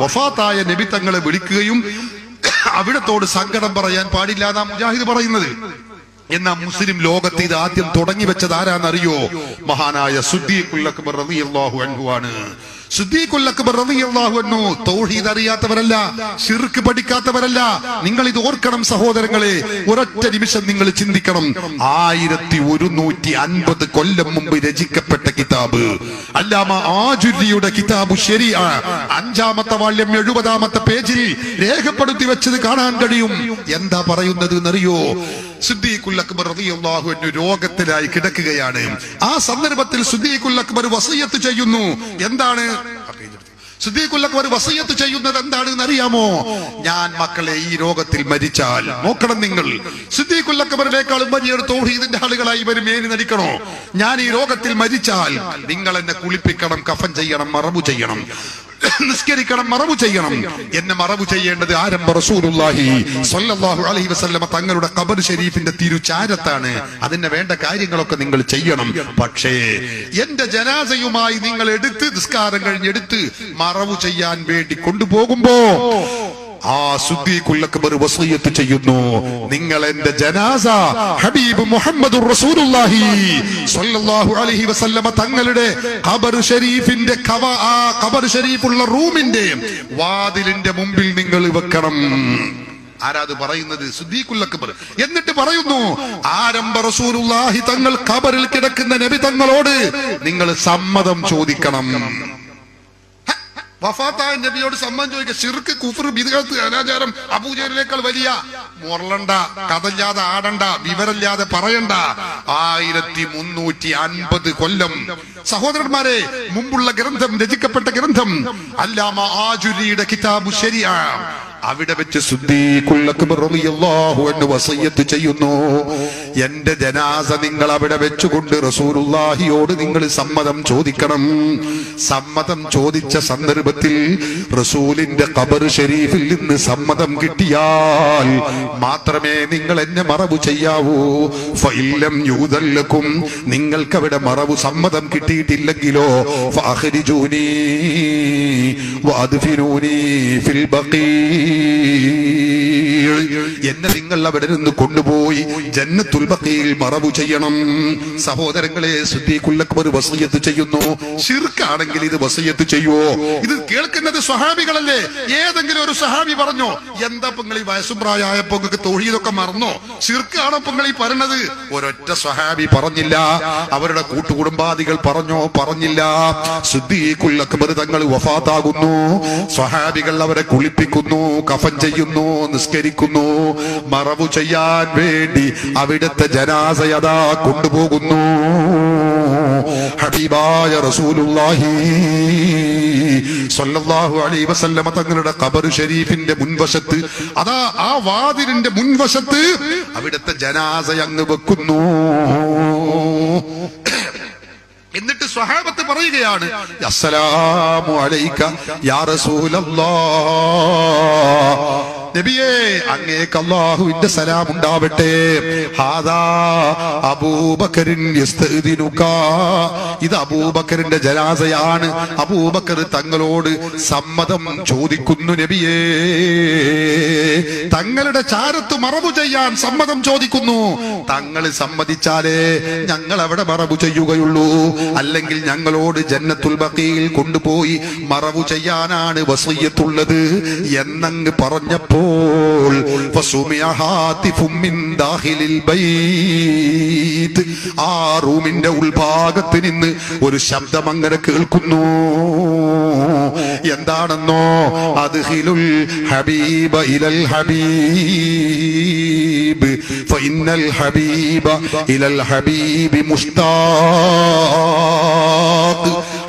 വഫാത്തായ നബി തങ്ങളെ വിളിക്കുകയും അവിടത്തോട് സങ്കടം പറയാൻ പാടില്ല എന്നാ മുജാഹിദ് പറയുന്നത്. എന്നാ മുസ്ലിം ലോകത്ത് ഇത് ആദ്യം തുടങ്ങി വെച്ചത് ആരാന്നറിയോ? മഹാനായ സിദ്ദീഖുൽ അക്ബർ റളിയല്ലാഹു അൻഹു ആണ്. സിദ്ദീഖുൽ അക്ബർ റളിയല്ലാഹു അൻഹു തൗഹീദ് അറിയാത്തവരല്ല, ശിർക്ക് പഠിക്കാത്തവരല്ല. നിങ്ങൾ ഇത് ഓർക്കണം സഹോദരങ്ങളെ, ഒരൊറ്റ നിമിഷം നിങ്ങൾ ചിന്തിക്കണം. 1150 കൊല്ലം മുമ്പ് രചിക്കപ്പെട്ട കിതാബ് അല്ലാമ ആജുരിയുടെ കിതാബു ശരീഅ 5-ാമത്തെ വാള്യം 70-ാമത്തെ പേജിൽ രേഖപ്പെടുത്തി വെച്ചത് കാണാൻ കഴിയും. എന്താ പറയുന്നത് എന്നറിയോ? സിദ്ദീഖുൽ അക്ബർ റളിയല്ലാഹു അൻഹു രോഗത്തിലായി കിടക്കുകയാണ്. ആ സന്ദർഭത്തിൽ സിദ്ദീഖുൽ അക്ബർ വസിയത്ത് ചെയ്യുന്നു. എന്താണ് സിദ്ദീഖുൽ അക്ബർ വസിയത്ത് ചെയ്യുന്നത്? എന്താണെന്ന് അറിയാമോ? ഞാൻ മക്കളെ ഈ രോഗത്തിൽ മരിച്ചാൽ, നോക്കണം നിങ്ങൾ, സിദ്ദീഖുൽ അക്ബറിനേക്കാളും വലിയൊരു തൗഹീദിന്റെ ആളുകളായി ഇവർ മേനി നടിക്കണോ? ഞാൻ ഈ രോഗത്തിൽ മരിച്ചാൽ നിങ്ങൾ എന്നെ കുളിപ്പിക്കണം, കഫൻ ചെയ്യണം, മറവു ചെയ്യണം, നിസ്കരിക്കണം, മറവു ചെയ്യണം. എന്നെ മറവു ചെയ്യേണ്ടത് ആരംഭ റസൂലുള്ളാഹി സ്വല്ലല്ലാഹു അലൈഹി വസല്ലമ തങ്ങളുടെ ഖബർ ഷരീഫിന്റെ തിരുചാരത്താണ്. അതിന് വേണ്ട കാര്യങ്ങളൊക്കെ നിങ്ങൾ ചെയ്യണം. പക്ഷേ എന്റെ ജനാസയുമായി നിങ്ങൾ എടുത്ത്, നിസ്കാരം കഴിഞ്ഞെടുത്ത് മറവു ചെയ്യാൻ വേണ്ടി കൊണ്ടുപോകുമ്പോ ആ സിദ്ദീഖുൽ അക്ബർ വസിയത്ത് ചെയ്യുന്നു, നിങ്ങൾ എന്റെ ജനാസ ഹബീബ് മുഹമ്മദുർ റസൂലുള്ളാഹി സ്വല്ലല്ലാഹു അലൈഹി വസല്ലമ തങ്ങളുടെ ഖബർ ഷരീഫിന്റെ ഖബർ ഷരീഫുള്ള റൂമിന്റെ വാതിലിന്റെ മുമ്പിൽ നിങ്ങൾ വെക്കണം. ആരാത് പറയുന്നത്? സിദ്ദീഖുൽ അക്ബർ. എന്നിട്ട് പറയുന്നു, ആരംഭ റസൂലുള്ളാഹി തങ്ങൾ ഖബറിൽ കിടക്കുന്ന നബി തങ്ങളോട് നിങ്ങൾ സമ്മതം ചോദിക്കണം. വഫാത്തായ നബിയോട് സമ്മതം ചോദിക്കുക. ശിർക്ക്, കുഫ്ർ, ബിദ്അത്ത്, അനാചാരം അബൂജഹലിനേക്കാൾ വലിയ മുറളണ്ട, കഥല്ലാതെ ആടണ്ട, വിവരമില്ലാതെ പറയണ്ട. 1350 കൊല്ലം സഹോദരന്മാരെ മുമ്പുള്ള ഗ്രന്ഥം, രചിക്കപ്പെട്ട ഗ്രന്ഥം അല്ലാമ ആജുരിയുടെ കിതാബു ശരീഅ, അവിടെ വെച്ച് സിദ്ദീഖുൽ അക്ബർ റളിയല്ലാഹു അൻഹു വസിയത്ത് ചെയ്യുന്നു, എന്റെ ജനാസ നിങ്ങൾ അവിടെ വെച്ചുകൊണ്ട് റസൂലുള്ളാഹിയോട് നിങ്ങൾ സമ്മതം ചോദിക്കണം. സമ്മതം ചോദിച്ച സന്ദർഭത്തിൽ റസൂലിന്റെ ഖബർ ഷരീഫിൽ നിന്ന് സമ്മതം കിട്ടിയാൽ മാത്രമേ നിങ്ങൾ എന്നെ മറവു ചെയ്യാവൂ. ഫഇല്ലം യൂദല്ലക്കും, നിങ്ങൾക്ക് അവിടെ മറവു സമ്മതം കിട്ടിയിട്ടില്ലെങ്കിലോ ഫഅഖ്രിജൂനി വഅദ്ഫിനൂനി ഫിൽ ബഖീ, എന്നെ നിങ്ങൾ അവിടെ നിന്ന് കൊണ്ടുപോയി ജന്നത്തുൽ ബഖീൽ മറവു ചെയ്യണം. സഹോദരങ്ങളെ, സിദ്ദീഖുൽ അക്ബർ വസിയത്ത് ചെയ്യുന്നു. ശിർക്കാണെങ്കിൽ ഇത് വസിയത്ത് ചെയ്യുവോ? ഇത് കേൾക്കുന്നത് സ്വഹാബികളല്ലേ? ഏതെങ്കിലും ഒരു സ്വഹാബി പറഞ്ഞോ, എന്താ നിങ്ങൾ ഈ വയസ്സുപ്രായപ്പോ നിങ്ങൾക്ക് തൗഹീദൊക്കെ മറന്നോ? ശിർക്കാണോ നിങ്ങൾ ഈ പറഞ്ഞത്? ഒരൊറ്റ സ്വഹാബി പറഞ്ഞില്ല. അവരുടെ കൂട്ടുകുടുംബാദികൾ പറഞ്ഞോ? പറഞ്ഞില്ല. സിദ്ദീഖുൽ അക്ബർ തങ്ങൾ വഫാത്താകുന്നു. സ്വഹാബികൾ അവരെ കുളിപ്പിക്കുന്നു, കഫൻ ചെയ്യുന്നു, നിസ്കരിക്കുന്നു, മറവു ചെയ്യാൻ വേണ്ടി അവിടുത്തെ ജനാസയതാ കൊണ്ടുപോകുന്നു. ഹബീബായ റസൂലുള്ളാഹി സ്വല്ലല്ലാഹു അലൈഹി വസല്ലമ തങ്ങളുടെ ഖബർ ഷരീഫിന്റെ മുൻവശത്ത്, അതാ ആ വാതിലിന്റെ മുൻവശത്ത് അവിടുത്തെ ജനാസ അങ്ങ് വെക്കുന്നു. എന്നിട്ട് സ്വഹാബത്ത് പറയുകയാണ്, അസ്സലാമു അലൈക യാ റസൂലല്ലാഹ്, നബിയേ അങ്ങേക്ക് അല്ലാഹുവിന്റെ സലാം ഉണ്ടാവട്ടെ. ഹാദാ അബൂബക്കറിൻ യസ്തഅ്ദിനുക, ഇത് അബൂബക്കറിന്റെ ജനാസയാണ്. അബൂബക്കർ തങ്ങളോട് സമ്മതം ചോദിക്കുന്നു നബിയേ. തങ്ങളുടെ ചാരത്ത് മറവു ചെയ്യാൻ സമ്മതം ചോദിക്കുന്നു. തങ്ങൾ സമ്മതിച്ചാലേ ഞങ്ങൾ അവിടെ മറവു ചെയ്യുകയുള്ളൂ, അല്ലെങ്കിൽ ഞങ്ങളോട് ജന്നത്തുൽ ബഖീൽ കൊണ്ടുപോയി മറവു ചെയ്യാനാണ് വസിയത്തുള്ളത് എന്നങ്ങ് പറഞ്ഞപ്പോൾ ആ റൂമിന്റെ ഉൾഭാഗത്ത് നിന്ന് ഒരു ശബ്ദം അങ്ങനെ കേൾക്കുന്നു. എന്താണെന്നോ, അദ്ഖിലുൽ ഹബീബ ഇലൽ ഹബീബ് ഫഇന്നൽ ഹബീബ ഇലൽ ഹബീബി മുഷ്താഖ്.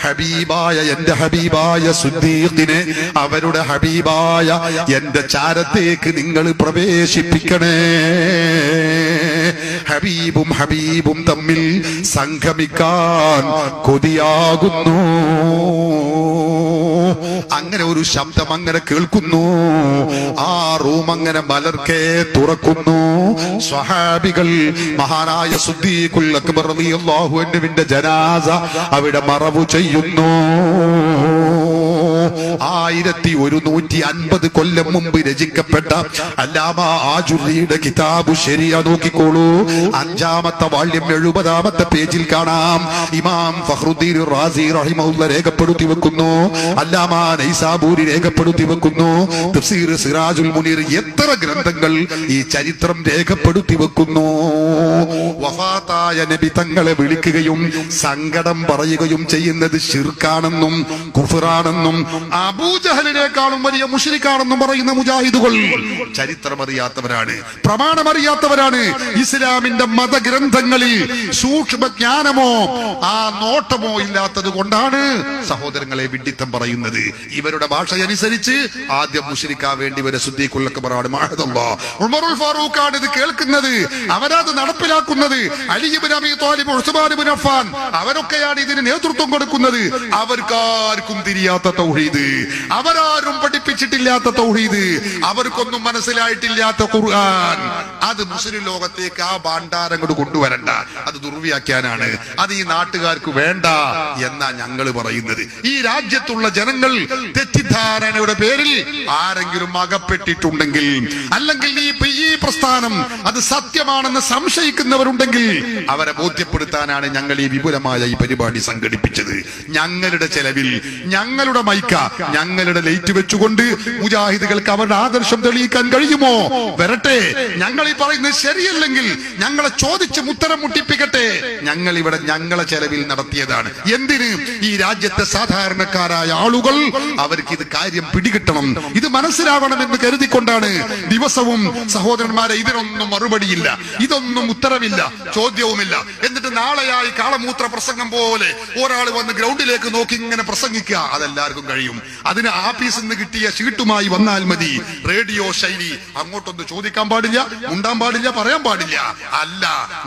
ഹബീബായ എന്റെ ഹബീബായ സിദ്ദീഖിനെ അവരുടെ ഹബീബായ എന്റെ ചാരത്തേക്ക് നിങ്ങൾ പ്രവേശിപ്പിക്കണേ. ഹബീബും ഹബീബും തമ്മിൽ സംഗമിക്കാൻ കൊതിയാകുന്നു. അങ്ങനെ ഒരു ശബ്ദം അങ്ങനെ കേൾക്കുന്നു. ആ റൂം അങ്ങനെ മലർക്കെ തുറക്കുന്നു. സ്വഹാബികൾ മഹാനായ സിദ്ദീഖുൽ അക്ബർ റളിയല്ലാഹു അൻഹുവിന്റെ ജനാസ അവിടെ മറവു ചെയ്യുന്നു. 1150 കൊല്ലം മുമ്പ് രചിക്കപ്പെട്ട അല്ലാമ ആജുരിയുടെ കിതാബു ശരിയ നോക്കിക്കോളൂ. 5-ാമത്തെ വാള്യം 70-ാമത്തെ പേജിൽ കാണാം. ഇമാം ഫഖ്റുദ്ദീൻ റാസി റഹിമഹുല്ലാഹ് രേഖപ്പെടുത്തി വെക്കുന്നു, അല്ലാമ നൈസാബൂരി രേഖപ്പെടുത്തി വെക്കുന്നു, തഫ്സീർ സിറാജുൽ മുനീർ, എത്ര ഗ്രന്ഥങ്ങൾ ഈ ചരിത്രം രേഖപ്പെടുത്തി വെക്കുന്നു. വഫാത്തായ നബി തങ്ങളെ വിളിക്കുകയും സങ്കടം പറയുകയും ചെയ്യുന്നത് ശിർക്കാണെന്നും കുഫ്റാണെന്നും അബൂജഹലിനേക്കാളും വലിയ മുശ്രിക്കാണെന്നും പറയുന്ന മുജാഹിദുകൾ ചരിത്രമറിയാത്തവരാണ്, പ്രമാണമറിയാത്തവരാണ്. ഇസ്ലാമിന്റെ മതഗ്രന്ഥങ്ങളിൽ സൂക്ഷ്മ ജ്ഞാനമോ ആ നോട്ടമോ ഇല്ലാത്തത് കൊണ്ടാണ് സഹോദരങ്ങളെ വിഡ്ഢിത്തം പറയുന്നത്. ഇവരുടെ ഭാഷയനുസരിച്ച് ആദ്യം മുശ്രിക്കാ വേണ്ടി വരെ സിദ്ദീഖുൽ അക്ബറാണ്, മഅദല്ലാഹ് ഉമറുൽ ഫാറൂഖാണ് ഇത് കേൾക്കുന്നത്, അവരത് നടപ്പിലാക്കുന്നത്. അലി ഇബ്നു അബീ ത്വാലിബ്, ഉസ്മാൻ ഇബ്നു അഫ്ഫാൻ അവരൊക്കെയാണ് ഇതിന് നേതൃത്വം കൊടുക്കുന്നത്. അവർക്കാർക്കും തിരിയാത്ത തൗഹീദ്, അവരാരും പഠിപ്പിച്ചിട്ടില്ലാത്ത തൗഹീദ്, അവർക്കൊന്നും മനസ്സിലായിട്ടില്ലാത്ത ഖുർആൻ, അത് മുസ്ലിം ലോകത്തേക്ക് ആ ഭാണ്ഡാരം കൊണ്ട് കൊണ്ടുവരണ്ട, അത് ദുർവ്യാഖ്യാനാണ്, അത് ഈ നാട്ടുകാർക്ക് വേണ്ട എന്നാ ഞങ്ങൾ പറയുന്നത്. ഈ രാജ്യത്തുള്ള ജനങ്ങൾ തെറ്റിദ്ധാരണയുടെ പേരിൽ ആരെങ്കിലും അകപ്പെട്ടിട്ടുണ്ടെങ്കിൽ, അല്ലെങ്കിൽ ഈ പ്രസ്ഥാനം അത് സത്യമാണെന്ന് സംശയിക്കുന്നവരുണ്ടെങ്കിൽ അവരെ ബോധ്യപ്പെടുത്താനാണ് ഞങ്ങൾ ഈ വിപുലമായ ഈ പരിപാടി സംഘടിപ്പിച്ചത്. ഞങ്ങളുടെ ചെലവിൽ, ഞങ്ങളുടെ മൈക്ക, ഞങ്ങളുടെ ലൈറ്റ് വെച്ചുകൊണ്ട് മുജാഹിദുകൾക്ക് അവരുടെ ആദർശം തെളിയിക്കാൻ കഴിയുമോ? വരട്ടെ. ഞങ്ങൾ ഈ പറയുന്നത് ശരിയല്ലെങ്കിൽ ഞങ്ങളെ ചോദിച്ച് ഉത്തരം മുട്ടിപ്പിക്കട്ടെ. ഞങ്ങൾ ഇവിടെ ഞങ്ങളെ ചെലവിൽ നടത്തിയതാണ്. എന്തിന്? ഈ രാജ്യത്തെ സാധാരണക്കാരായ ആളുകൾ അവർക്ക് ഇത് കാര്യം പിടികിട്ടണം, ഇത് മനസ്സിലാവണമെന്ന് കരുതിക്കൊണ്ടാണ്. ദിവസവും സഹോദരന്മാരെ ഇതിനൊന്നും മറുപടിയില്ല, ഇതൊന്നും ഉത്തരവില്ല, ചോദ്യവുമില്ല. എന്നിട്ട് നാളെയായി കാളമൂത്ര പ്രസംഗം പോലെ ഒരാൾ വന്ന് ഗ്രൗണ്ടിലേക്ക് നോക്കി ഇങ്ങനെ പ്രസംഗിക്കുക, അതെല്ലാവർക്കും കഴിയും. അതിന് ആഫീസിൽ നിന്ന് കിട്ടിയ ഷീട്ടുമായി വന്നാൽ മതി. റേഡിയോ ശൈലി, അങ്ങോട്ടൊന്ന് ചോദിക്കാൻ പാടില്ല, ഉണ്ടാൻ പാടില്ല, പറയാൻ പാടില്ല. അല്ല,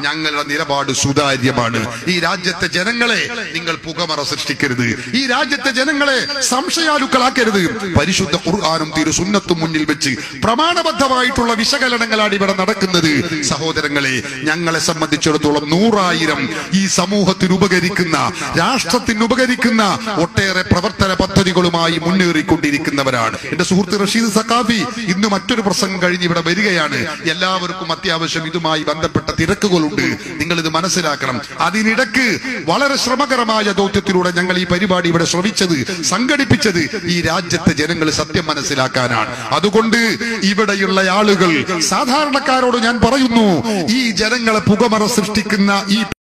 ഞങ്ങളുടെ നിലപാട് സുതാര്യമാണ്. ഈ രാജ്യത്തെ ജനങ്ങളെ നിങ്ങൾ പുകമറ സൃഷ്ടിക്കരുത്, ഈ രാജ്യത്തെ ജനങ്ങളെ സംശയാലുക്കളാക്കരുത്. പരിശുദ്ധ ഖുർആനും തിരുസുന്നത്തും മുന്നിൽ വെച്ച് പ്രമാണബദ്ധമായിട്ടുള്ള വിശകലനങ്ങളാണ് ഇവിടെ നടക്കുന്നത്. സഹോദരങ്ങളെ, ഞങ്ങളെ സംബന്ധിച്ചിടത്തോളം 100,000 ഈ സമൂഹത്തിന് ഉപകരിക്കുന്ന, രാഷ്ട്രത്തിന് ഉപകരിക്കുന്ന ഒട്ടേറെ പ്രവർത്തന പദ്ധതികളുമായി മുന്നേറിക്കൊണ്ടിരിക്കുന്നവരാണ്. എന്റെ സുഹൃത്ത് റഷീദ് സഖാഫി ഇന്ന് മറ്റൊരു പ്രസംഗം കഴിഞ്ഞ് ഇവിടെ വരികയാണ്. എല്ലാവർക്കും അത്യാവശ്യം ഇതുമായി ബന്ധപ്പെട്ട തിരക്കുകളുണ്ട്, നിങ്ങൾ ഇത് മനസ്സിലാക്കണം. അതിനിടക്ക് വളരെ ശ്രമകരമായ ദൗത്യത്തിലൂടെ ഞങ്ങൾ ഈ പരിപാടി ഇവിടെ ശ്രമിച്ചത്, സംഘടിപ്പിച്ചത് ഈ രാജ്യത്തെ ജനങ്ങൾ സത്യം മനസ്സിലാക്കാനാണ്. അതുകൊണ്ട് ഇവിടെയുള്ള ആളുകൾ, സാധാരണക്കാരോട് ഞാൻ പറയുന്നു, ഈ ജനങ്ങളെ പുകമറ സൃഷ്ടിക്കുന്ന ഈ